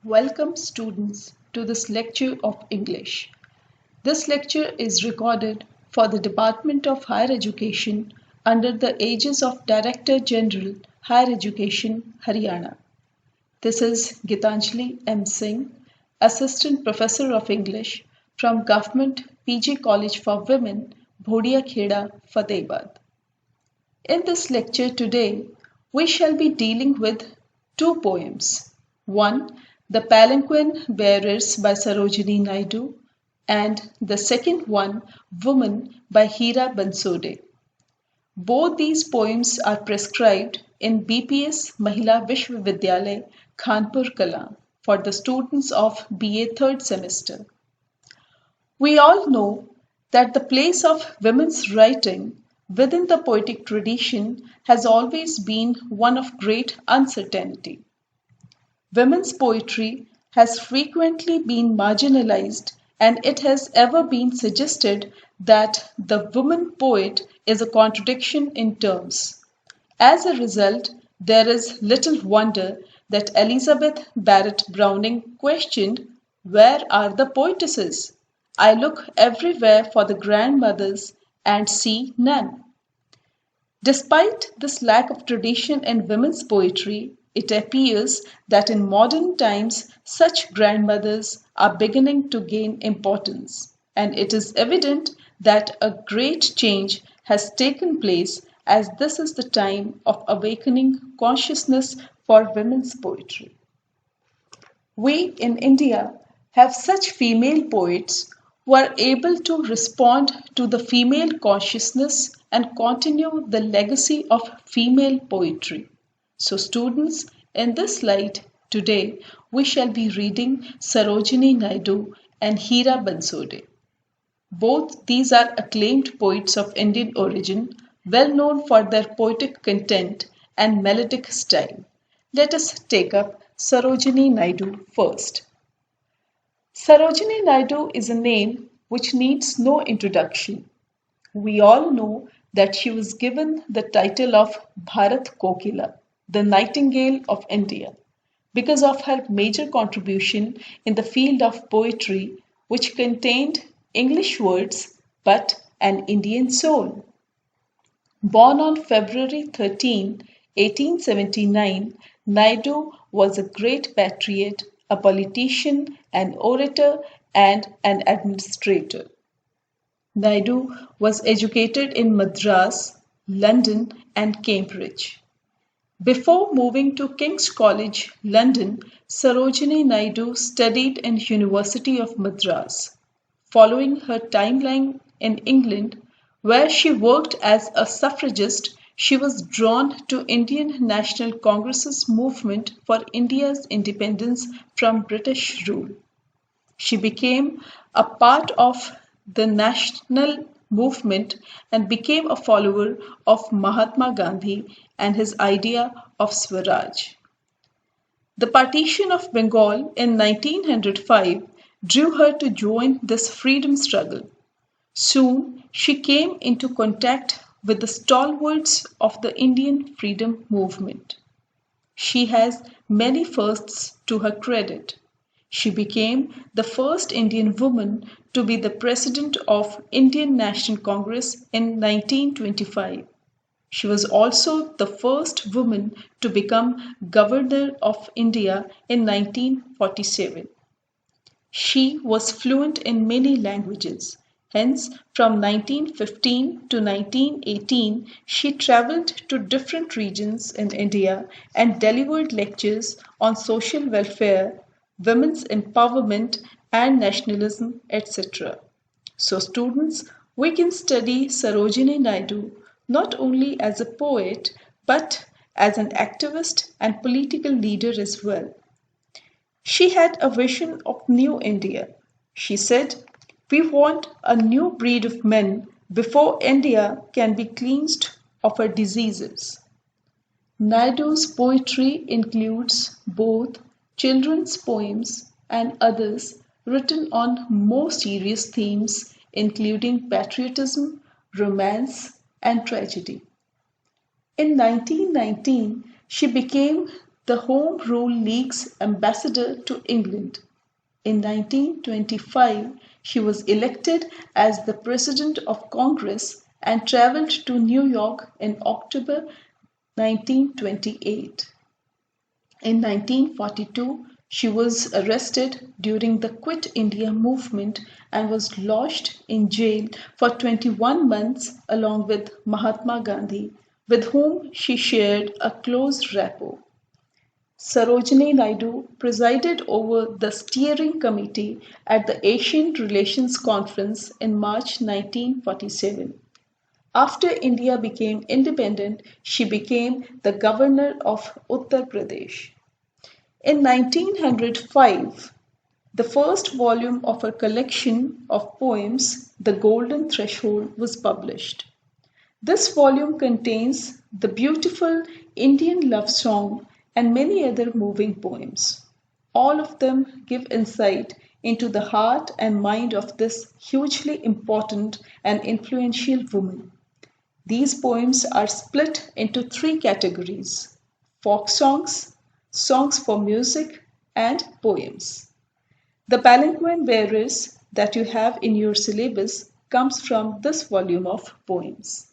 Welcome students to this lecture of English. This lecture is recorded for the Department of Higher Education under the aegis of Director General Higher Education, Haryana. This is Gitanjali M. Singh, Assistant Professor of English from Government PG College for Women, Bhodia Kheda, Fatehbad. In this lecture today, we shall be dealing with two poems. One, The Palanquin Bearers by Sarojini Naidu, and the second one, Woman by Hira Bansode. Both these poems are prescribed in BPS Mahila Vishwavidyalay, Khanpur Kalan for the students of BA third semester. We all know that the place of women's writing within the poetic tradition has always been one of great uncertainty. Women's poetry has frequently been marginalized, and it has ever been suggested that the woman poet is a contradiction in terms. As a result, there is little wonder that Elizabeth Barrett Browning questioned, "Where are the poetesses? I look everywhere for the grandmothers and see none." Despite this lack of tradition in women's poetry, it appears that in modern times such grandmothers are beginning to gain importance, and it is evident that a great change has taken place as this is the time of awakening consciousness for women's poetry. We in India have such female poets who are able to respond to the female consciousness and continue the legacy of female poetry. So, students, in this light, today we shall be reading Sarojini Naidu and Hira Bansode. Both these are acclaimed poets of Indian origin, well known for their poetic content and melodic style. Let us take up Sarojini Naidu first. Sarojini Naidu is a name which needs no introduction. We all know that she was given the title of Bharat Kokila, the Nightingale of India, because of her major contribution in the field of poetry, which contained English words but an Indian soul. Born on February 13, 1879, Naidu was a great patriot, a politician, an orator, and an administrator. Naidu was educated in Madras, London, and Cambridge. Before moving to King's College, London, Sarojini Naidu studied in University of Madras. Following her timeline in England, where she worked as a suffragist, she was drawn to Indian National Congress's movement for India's independence from British rule. She became a part of the national movement and became a follower of Mahatma Gandhi and his idea of Swaraj. The partition of Bengal in 1905 drew her to join this freedom struggle. Soon she came into contact with the stalwarts of the Indian freedom movement. She has many firsts to her credit. She became the first Indian woman to be the president of Indian National Congress in 1925. She was also the first woman to become Governor of India in 1947. She was fluent in many languages. Hence, from 1915 to 1918, she traveled to different regions in India and delivered lectures on social welfare, women's empowerment and nationalism, etc. So, students, we can study Sarojini Naidu not only as a poet but as an activist and political leader as well. She had a vision of New India. She said, "We want a new breed of men before India can be cleansed of her diseases." Naidu's poetry includes both children's poems and others written on more serious themes, including patriotism, romance, and tragedy. In 1919, she became the Home Rule League's ambassador to England. In 1925, she was elected as the President of Congress and traveled to New York in October 1928. In 1942, she was arrested during the Quit India movement and was lodged in jail for 21 months along with Mahatma Gandhi, with whom she shared a close rapport. Sarojini Naidu presided over the steering committee at the Asian Relations Conference in March 1947. After India became independent, she became the governor of Uttar Pradesh. In 1905, the first volume of her collection of poems, The Golden Threshold, was published. This volume contains the beautiful Indian love song and many other moving poems. All of them give insight into the heart and mind of this hugely important and influential woman. These poems are split into three categories: folk songs, songs for music, and poems. The palanquin bearers that you have in your syllabus comes from this volume of poems.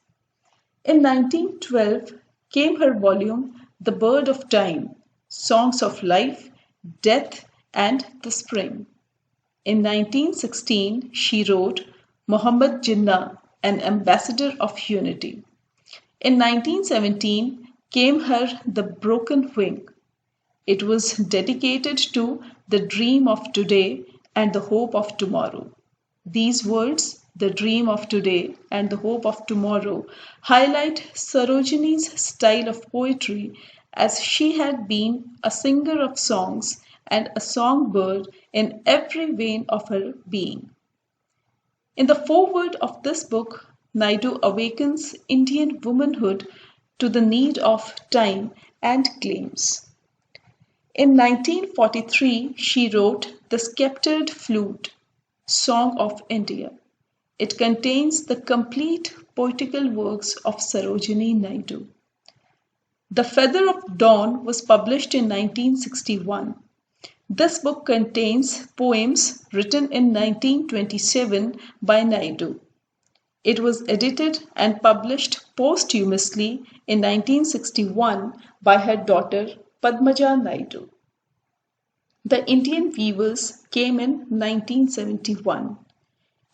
In 1912 came her volume The Bird of Time, Songs of Life, Death, and the Spring. In 1916 she wrote Muhammad Jinnah, an Ambassador of Unity. In 1917 came her The Broken Wing. It was dedicated to the dream of today and the hope of tomorrow. These words, the dream of today and the hope of tomorrow, highlight Sarojini's style of poetry, as she had been a singer of songs and a songbird in every vein of her being. In the foreword of this book, Naidu awakens Indian womanhood to the need of time and claims. In 1943, she wrote The Sceptred Flute, Song of India. It contains the complete poetical works of Sarojini Naidu. The Feather of Dawn was published in 1961. This book contains poems written in 1927 by Naidu. It was edited and published posthumously in 1961 by her daughter Padmaja Naidu. The Indian Weavers came in 1971.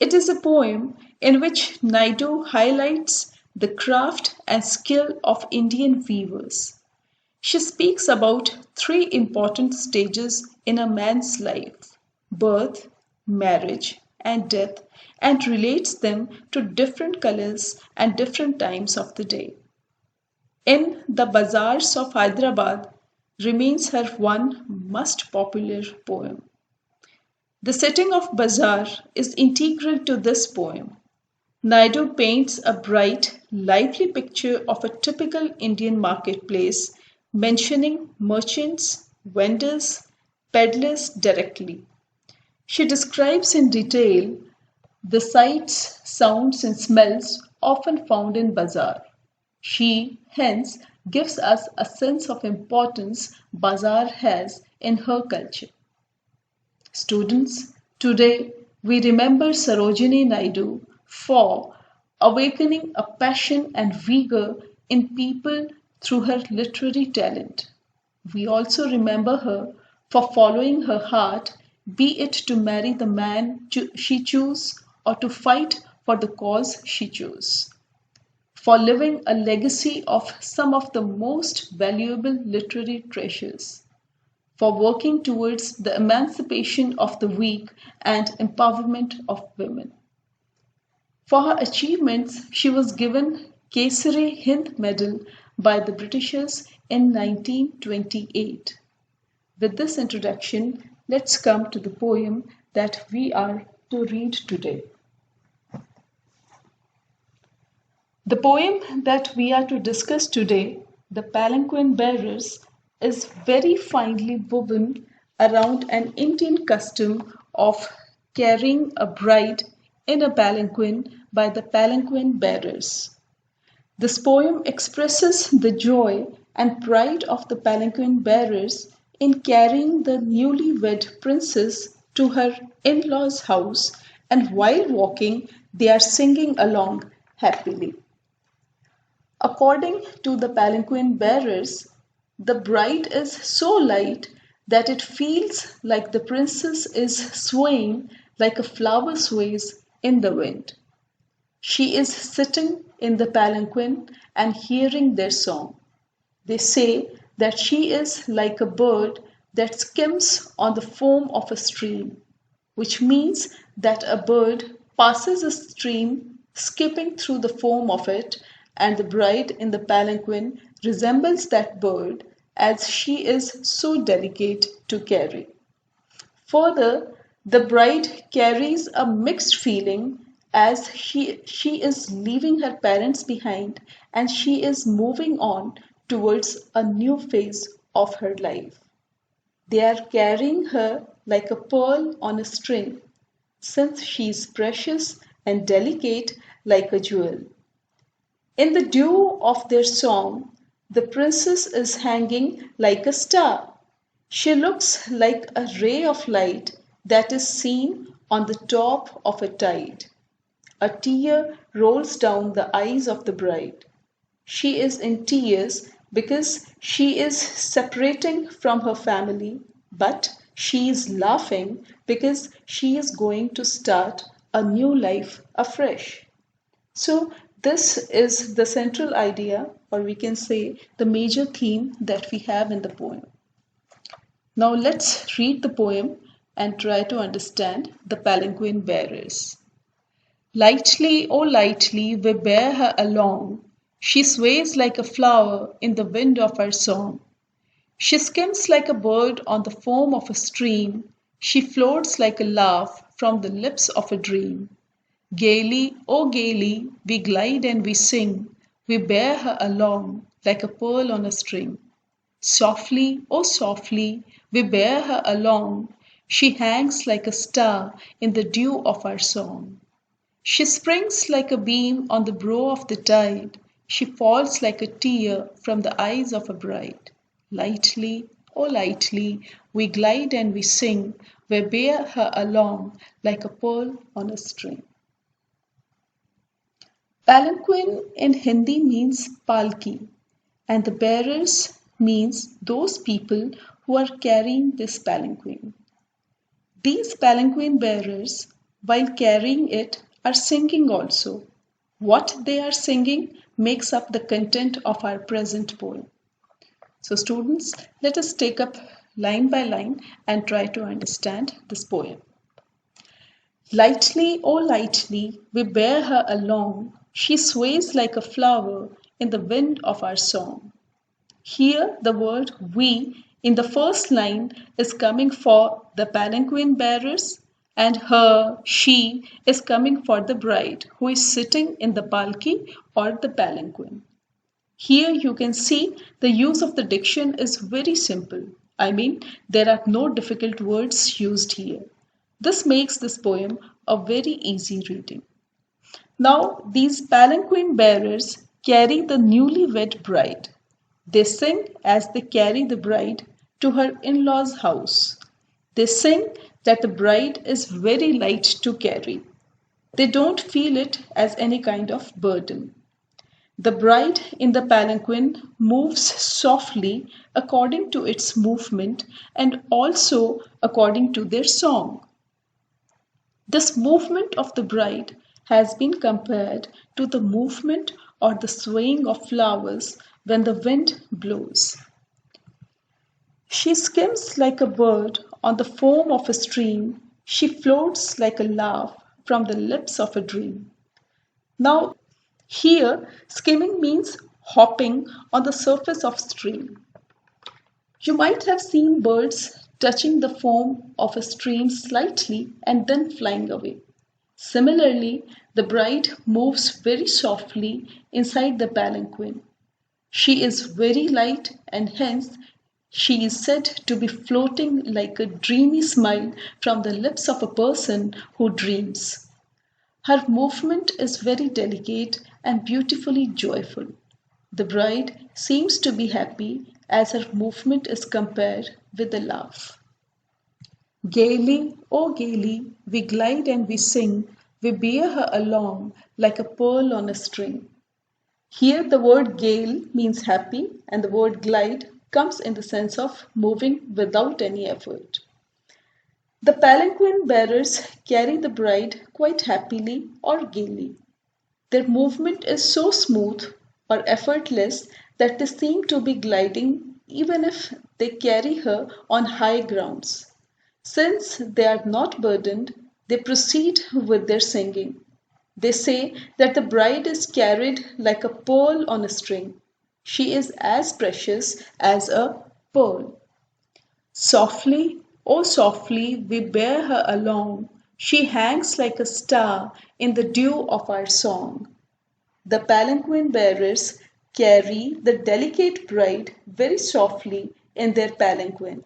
It is a poem in which Naidu highlights the craft and skill of Indian weavers. She speaks about three important stages in a man's life: birth, marriage, and death, and relates them to different colors and different times of the day. In the Bazaars of Hyderabad remains her one most popular poem. The setting of bazaar is integral to this poem. Naidu paints a bright, lively picture of a typical Indian marketplace, mentioning merchants, vendors, peddlers directly. She describes in detail the sights, sounds, and smells often found in bazaar. She, hence, gives us a sense of importance bazaar has in her culture. Students, today we remember Sarojini Naidu for awakening a passion and vigor in people through her literary talent. We also remember her for following her heart, be it to marry the man she chose or to fight for the cause she chose, for leaving a legacy of some of the most valuable literary treasures, for working towards the emancipation of the weak and empowerment of women. For her achievements, she was given Kesari Hind Medal by the Britishers in 1928. With this introduction, let's come to the poem that we are to read today. The poem that we are to discuss today, The Palanquin Bearers, is very finely woven around an Indian custom of carrying a bride in a palanquin by the palanquin bearers. This poem expresses the joy and pride of the palanquin bearers in carrying the newly-wed princess to her in-laws' house, and while walking, they are singing along happily. According to the palanquin bearers, the bride is so light that it feels like the princess is swaying like a flower sways in the wind. She is sitting in the palanquin and hearing their song. They say that she is like a bird that skims on the foam of a stream, which means that a bird passes a stream skipping through the foam of it, and the bride in the palanquin resembles that bird as she is so delicate to carry. Further, the bride carries a mixed feeling as she is leaving her parents behind and she is moving on towards a new phase of her life. They are carrying her like a pearl on a string, since she is precious and delicate like a jewel. In the dew of their song, the princess is hanging like a star. She looks like a ray of light that is seen on the top of a tide. A tear rolls down the eyes of the bride. She is in tears because she is separating from her family, but she is laughing because she is going to start a new life afresh. So, this is the central idea, or we can say the major theme that we have in the poem. Now, let's read the poem and try to understand the palanquin bearers. Lightly, oh lightly, we bear her along. She sways like a flower in the wind of our song. She skims like a bird on the foam of a stream. She floats like a laugh from the lips of a dream. Gaily, oh gaily, we glide and we sing. We bear her along like a pearl on a string. Softly, oh softly, we bear her along. She hangs like a star in the dew of our song. She springs like a beam on the brow of the tide. She falls like a tear from the eyes of a bride. Lightly, oh lightly, we glide and we sing. We bear her along like a pearl on a string. Palanquin in Hindi means palki, and the bearers means those people who are carrying this palanquin. These palanquin bearers, while carrying it, are singing also. What they are singing makes up the content of our present poem. So, students, let us take up line by line and try to understand this poem. Lightly, oh lightly, we bear her along. She sways like a flower in the wind of our song. Here, the word we in the first line is coming for the palanquin bearers, and her, she, is coming for the bride who is sitting in the palki or the palanquin. Here you can see the use of the diction is very simple. I mean, there are no difficult words used here. This makes this poem a very easy reading. Now, these palanquin bearers carry the newly-wed bride. They sing as they carry the bride to her in-laws' house. They sing that the bride is very light to carry. They don't feel it as any kind of burden. The bride in the palanquin moves softly according to its movement and also according to their song. This movement of the bride has been compared to the movement or the swaying of flowers when the wind blows. She skims like a bird on the foam of a stream. She floats like a laugh from the lips of a dream. Now, here, skimming means hopping on the surface of stream. You might have seen birds touching the foam of a stream slightly and then flying away. Similarly, the bride moves very softly inside the palanquin. She is very light and hence she is said to be floating like a dreamy smile from the lips of a person who dreams. Her movement is very delicate and beautifully joyful. The bride seems to be happy as her movement is compared with a laugh. Gaily, oh gaily, we glide and we sing, we bear her along like a pearl on a string. Here the word gale means happy and the word glide comes in the sense of moving without any effort. The palanquin bearers carry the bride quite happily or gaily. Their movement is so smooth or effortless that they seem to be gliding even if they carry her on high grounds. Since they are not burdened, they proceed with their singing. They say that the bride is carried like a pearl on a string. She is as precious as a pearl. Softly, oh softly, we bear her along. She hangs like a star in the dew of our song. The palanquin bearers carry the delicate bride very softly in their palanquin.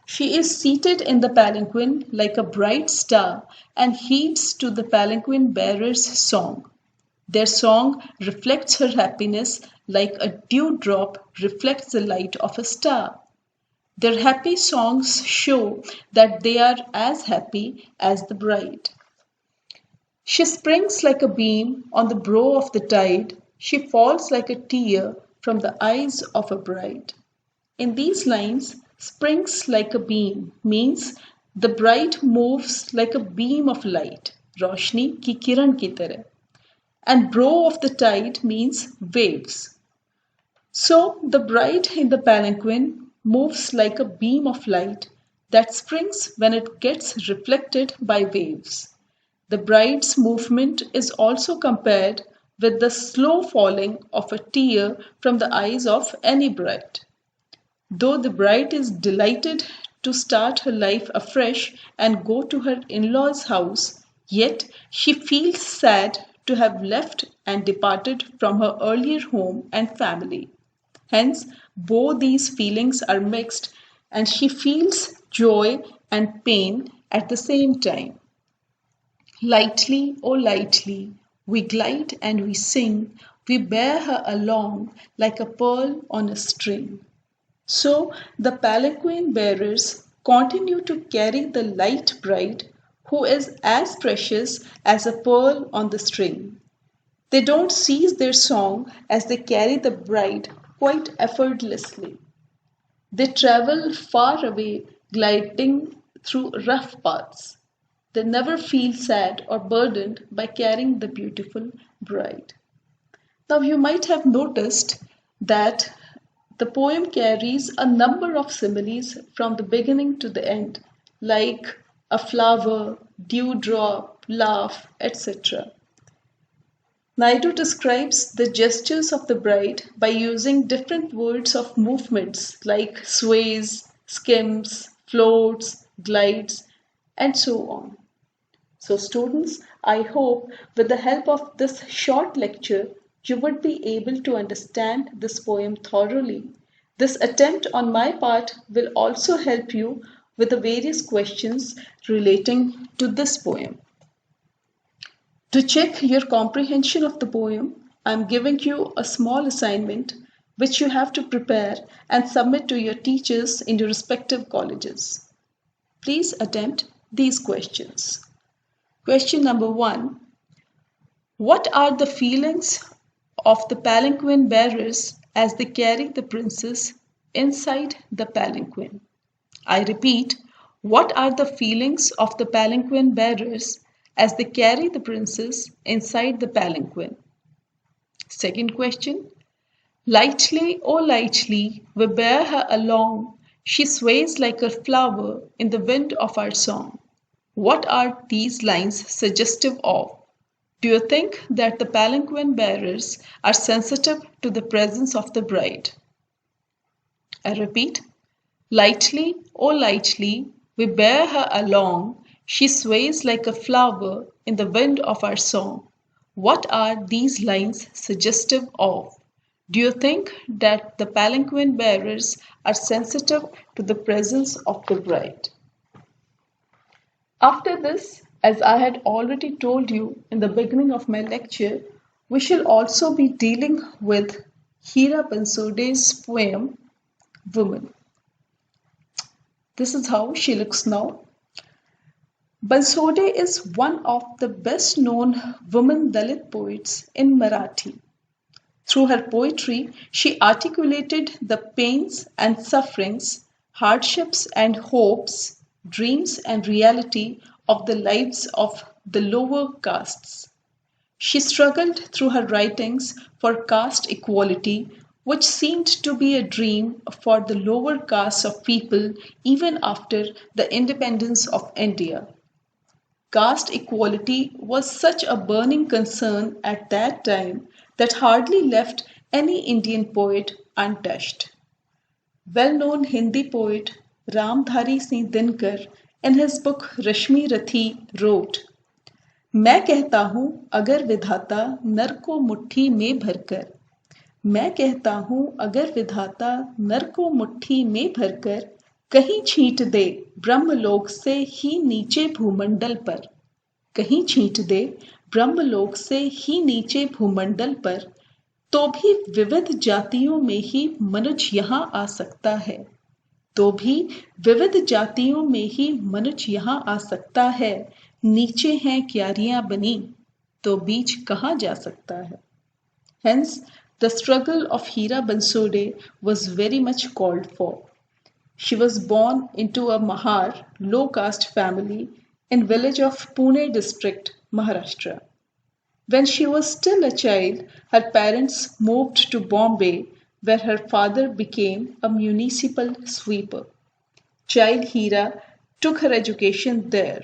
She is seated in the palanquin like a bright star and heeds to the palanquin bearers' song. Their song reflects her happiness like a dewdrop reflects the light of a star. Their happy songs show that they are as happy as the bride. She springs like a beam on the brow of the tide. She falls like a tear from the eyes of a bride. In these lines, springs like a beam means the bride moves like a beam of light, रोशनी की किरण की तरह. And brow of the tide means waves. So the bride in the palanquin moves like a beam of light that springs when it gets reflected by waves. The bride's movement is also compared with the slow falling of a tear from the eyes of any bride. Though the bride is delighted to start her life afresh and go to her in law's house, yet she feels sad to have left and departed from her earlier home and family. Hence, both these feelings are mixed and she feels joy and pain at the same time. Lightly, oh lightly, we glide and we sing, we bear her along like a pearl on a string. So the palanquin bearers continue to carry the light bride who is as precious as a pearl on the string. They don't cease their song as they carry the bride quite effortlessly. They travel far away, gliding through rough paths. They never feel sad or burdened by carrying the beautiful bride. Now, you might have noticed that the poem carries a number of similes from the beginning to the end, like a flower, dewdrop, laugh, etc. Naidu describes the gestures of the bride by using different words of movements like sways, skims, floats, glides, and so on. So, students, I hope with the help of this short lecture, you would be able to understand this poem thoroughly. This attempt on my part will also help you with the various questions relating to this poem. To check your comprehension of the poem, I am giving you a small assignment which you have to prepare and submit to your teachers in your respective colleges. Please attempt these questions. Question number 1. What are the feelings of the palanquin bearers as they carry the princess inside the palanquin? I repeat, what are the feelings of the palanquin bearers as they carry the princess inside the palanquin? Second question. Lightly, oh lightly, we bear her along. She sways like a flower in the wind of our song. What are these lines suggestive of? Do you think that the palanquin bearers are sensitive to the presence of the bride? I repeat, lightly, oh lightly, we bear her along. She sways like a flower in the wind of our song. What are these lines suggestive of? Do you think that the palanquin bearers are sensitive to the presence of the bride? After this, as I had already told you in the beginning of my lecture, we shall also be dealing with Hira Bansode's poem Woman. This is how she looks now. Bansode is one of the best known women Dalit poets in Marathi. Through her poetry, she articulated the pains and sufferings, hardships and hopes, dreams and reality of the lives of the lower castes. She struggled through her writings for caste equality, which seemed to be a dream for the lower castes of people even after the independence of India. Caste equality was such a burning concern at that time that hardly left any Indian poet untouched. Well-known Hindi poet Ramdhari Singh Dinkar in his book Rashmi Rathi wrote, मैं कहता हूँ अगर विधाता नर को मुट्ठी में भरकर मैं कहता हूँ अगर विधाता नर को मुट्ठी में भरकर कहीं छींट दे ब्रह्मलोक से ही नीचे भूमंडल पर कहीं छींट दे ब्रह्मलोक से ही नीचे भूमंडल पर तो भी विविध जातियों में ही मनुष्य यहाँ आ सकता है तो भी विविध जातियों में ही मनुष्य यहाँ आ सकता है नीचे हैं क्यारियां बनी तो बीच कहाँ जा सकता है Hence, the struggle of Hira Bansode was very much called for. She was born into a Mahar, low caste family in village of Pune district, Maharashtra. When she was still a child, her parents moved to Bombay, where her father became a municipal sweeper. Child Hira took her education there.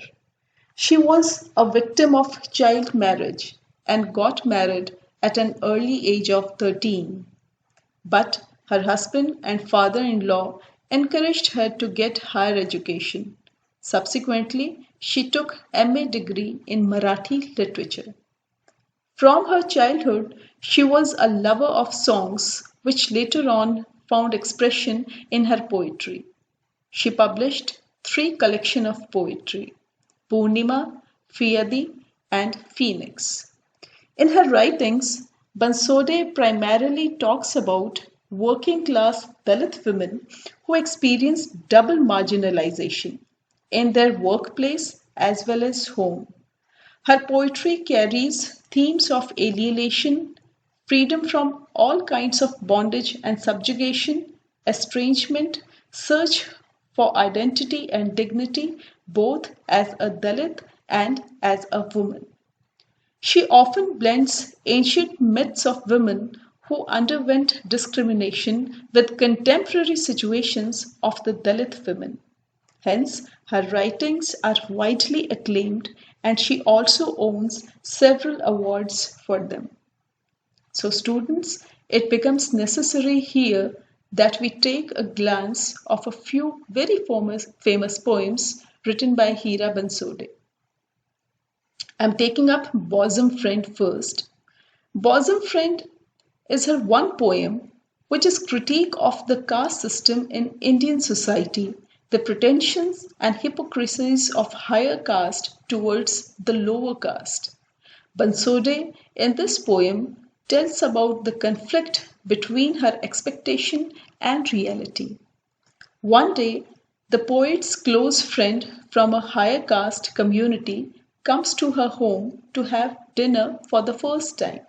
She was a victim of child marriage and got married at an early age of 13. But her husband and father in law encouraged her to get higher education. Subsequently, she took MA degree in Marathi literature. From her childhood, she was a lover of songs, which later on found expression in her poetry. She published three collections of poetry Purnima, Fiyadi, and Phoenix. In her writings, Bansode primarily talks about working class Dalit women who experience double marginalization in their workplace as well as home. Her poetry carries themes of alienation, freedom from all kinds of bondage and subjugation, estrangement, search for identity and dignity, both as a Dalit and as a woman. She often blends ancient myths of women who underwent discrimination with contemporary situations of the Dalit women. Hence, her writings are widely acclaimed and she also owns several awards for them. So, students, it becomes necessary here that we take a glance of a few very famous poems written by Hira Bansode. I'm taking up Bosom Friend first. Bosom Friend is her one poem which is critique of the caste system in Indian society, the pretensions and hypocrisies of higher caste towards the lower caste. Bansode in this poem tells about the conflict between her expectation and reality. One day, the poet's close friend from a higher caste community comes to her home to have dinner for the first time.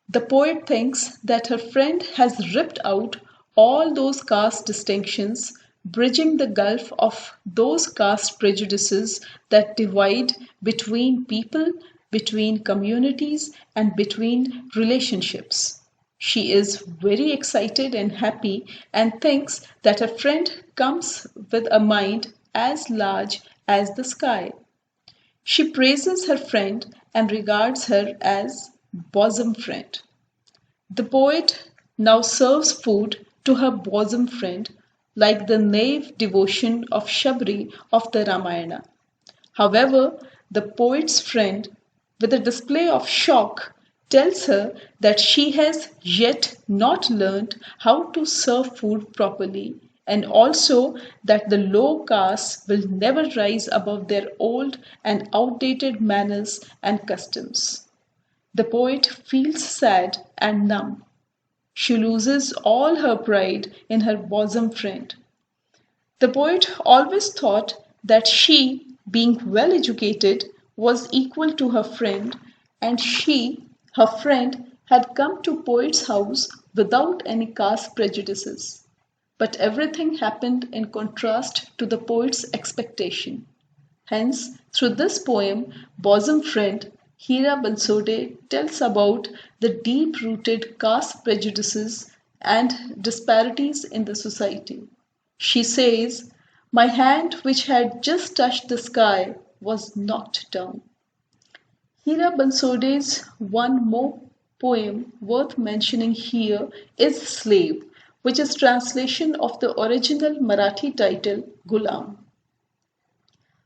The poet thinks that her friend has ripped out all those caste distinctions, bridging the gulf of those caste prejudices that divide between people, between communities, and between relationships. She is very excited and happy and thinks that her friend comes with a mind as large as the sky. She praises her friend and regards her as bosom friend. The poet now serves food to her bosom friend like the naive devotion of Shabri of the Ramayana. However, the poet's friend, with a display of shock, tells her that she has yet not learned how to serve food properly and also that the low castes will never rise above their old and outdated manners and customs. The poet feels sad and numb. She loses all her pride in her bosom friend. The poet always thought that she, being well educated, was equal to her friend, and she, her friend, had come to poet's house without any caste prejudices. But everything happened in contrast to the poet's expectation. Hence, through this poem, Bosom Friend, Hira Bansode tells about the deep-rooted caste prejudices and disparities in the society. She says, "My hand which had just touched the sky was knocked down." Hira Bansode's one more poem worth mentioning here is Slave, which is translation of the original Marathi title Gulam.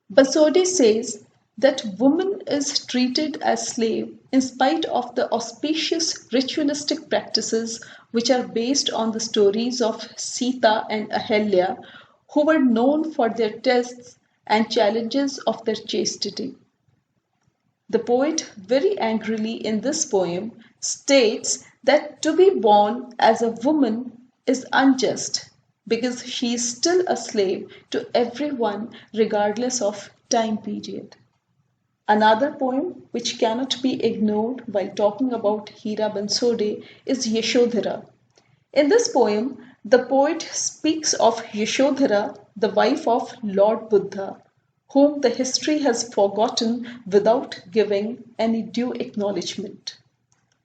Basode says that woman is treated as slave in spite of the auspicious ritualistic practices which are based on the stories of Sita and Ahalya, who were known for their tests and challenges of their chastity. The poet, very angrily in this poem, states that to be born as a woman is unjust because she is still a slave to everyone regardless of time period. Another poem which cannot be ignored while talking about Hira Bansode is Yashodhara. In this poem, the poet speaks of Yashodhara, the wife of Lord Buddha, whom the history has forgotten without giving any due acknowledgement.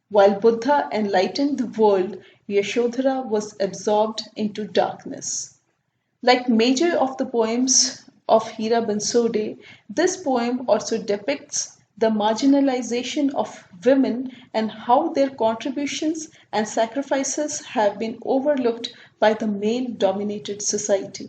While Buddha enlightened the world, Yashodhara was absorbed into darkness. Like major of the poems of Hira Bansode, this poem also depicts the marginalization of women and how their contributions and sacrifices have been overlooked by the male dominated society.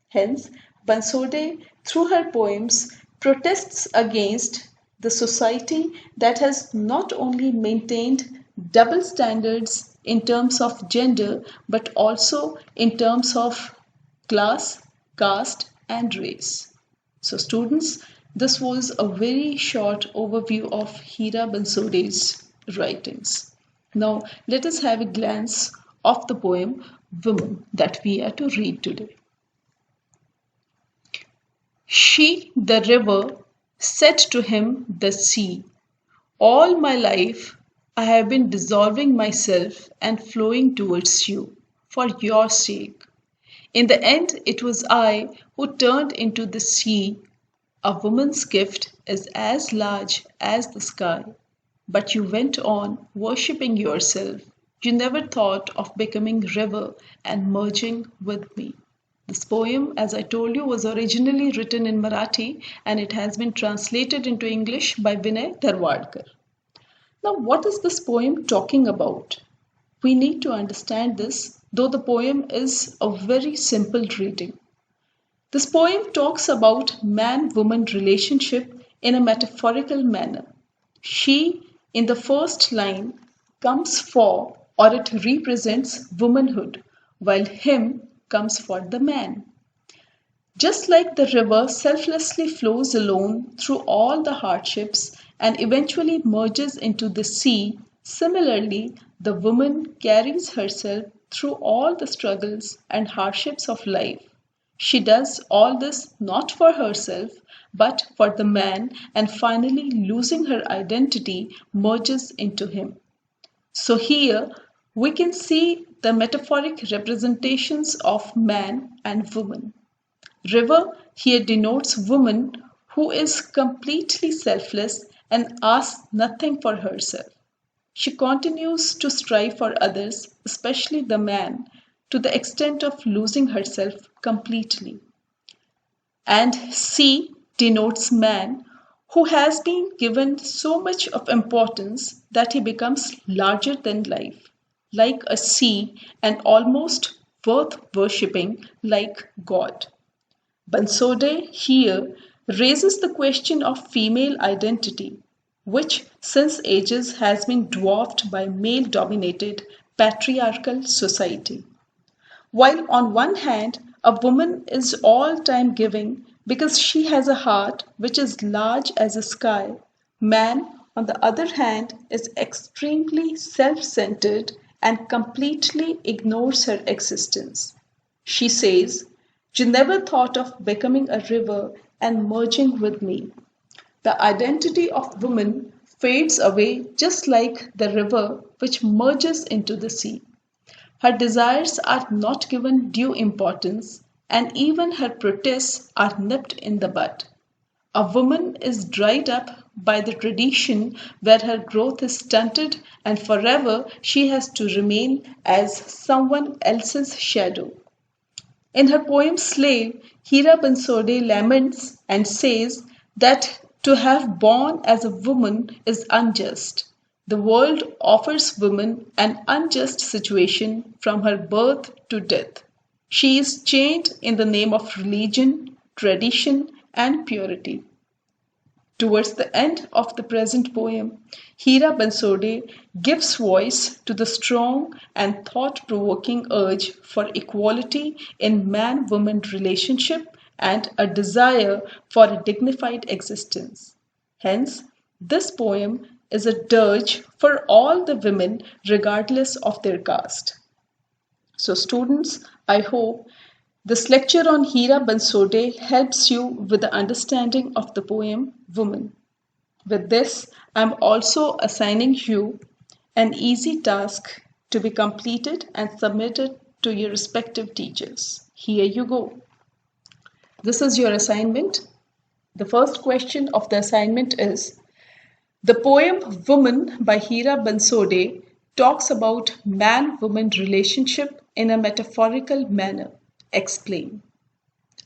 Hence, Bansode, through her poems, protests against the society that has not only maintained double standards in terms of gender but also in terms of class, caste, and race. So, students, this was a very short overview of Hira Bansode's writings. Now, let us have a glance of the poem Woman that we are to read today. She, the river, said to him, the sea, "All my life I have been dissolving myself and flowing towards you, for your sake. In the end, it was I who turned into the sea. A woman's gift is as large as the sky. But you went on worshipping yourself. You never thought of becoming river and merging with me." This poem, as I told you, was originally written in Marathi and it has been translated into English by Vinay Darwadkar. Now, what is this poem talking about? We need to understand this, though the poem is a very simple reading. This poem talks about man-woman relationship in a metaphorical manner. She, in the first line, comes for or it represents womanhood, while him comes for the man. Just like the river selflessly flows alone through all the hardships and eventually merges into the sea, similarly, the woman carries herself through all the struggles and hardships of life. She does all this not for herself, but for the man, and finally, losing her identity, merges into him. So here we can see the metaphoric representations of man and woman. River here denotes woman who is completely selfless and asks nothing for herself. She continues to strive for others, especially the man, to the extent of losing herself completely. And sea denotes man who has been given so much of importance that he becomes larger than life, like a sea and almost worth worshipping like God. Bansode here raises the question of female identity, which since ages has been dwarfed by male dominated patriarchal society. While on one hand, a woman is all time giving because she has a heart which is large as a sky, man, on the other hand, is extremely self centered and completely ignores her existence. She says, "You never thought of becoming a river and merging with me." The identity of woman fades away just like the river which merges into the sea. Her desires are not given due importance, and even her protests are nipped in the bud. A woman is dried up by the tradition where her growth is stunted, and forever she has to remain as someone else's shadow. In her poem Slave, Hira Bansode laments and says that to have born as a woman is unjust. The world offers women an unjust situation from her birth to death. She is chained in the name of religion, tradition, and purity. Towards the end of the present poem, Hira Bansode gives voice to the strong and thought provoking urge for equality in man woman relationship and a desire for a dignified existence. Hence, this poem is a dirge for all the women regardless of their caste. So, students, I hope this lecture on Hira Bansode helps you with the understanding of the poem Woman. With this, I am also assigning you an easy task to be completed and submitted to your respective teachers. Here you go. This is your assignment. The first question of the assignment is: the poem Woman by Hira Bansode talks about man-woman relationship in a metaphorical manner. Explain.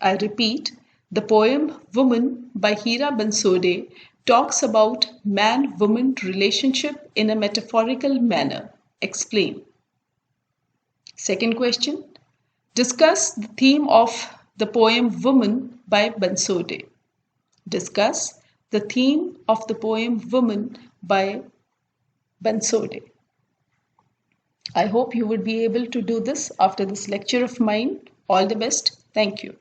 I repeat, the poem Woman by Hira Bansode talks about man-woman relationship in a metaphorical manner. Explain. Second question. Discuss the theme of the poem Woman by Bansode. Discuss the theme of the poem Woman by Bansode. I hope you would be able to do this after this lecture of mine. All the best. Thank you.